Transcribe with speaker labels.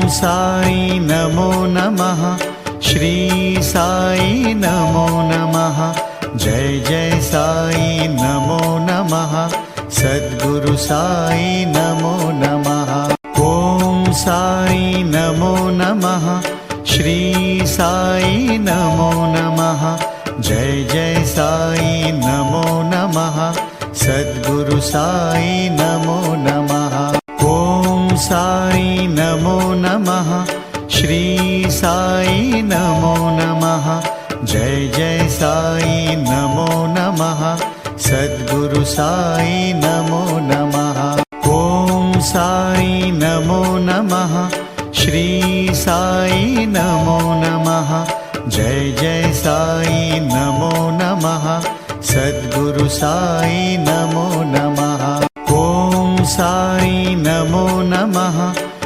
Speaker 1: साई नमो नमः। श्री साई नमो नमः। जय जय साई नमो नमः। सद्गुरु साई नमो नमः। ओम साई नमो नमः। श्री साई नमो नमः। जय जय साई नमो नमः। सद्गुरु साई नमो नमः। ओम साई नमो नमः। श्री साई नमो नमः। जय जय साई नमो नमः। सद्गुरु साई नमो नमः। ओम साई नमो नमः। श्री साई नमो नमः। जय जय साई नमो नमः। सद्गुरु साई नमो नमः। ओम साई नमो नमः।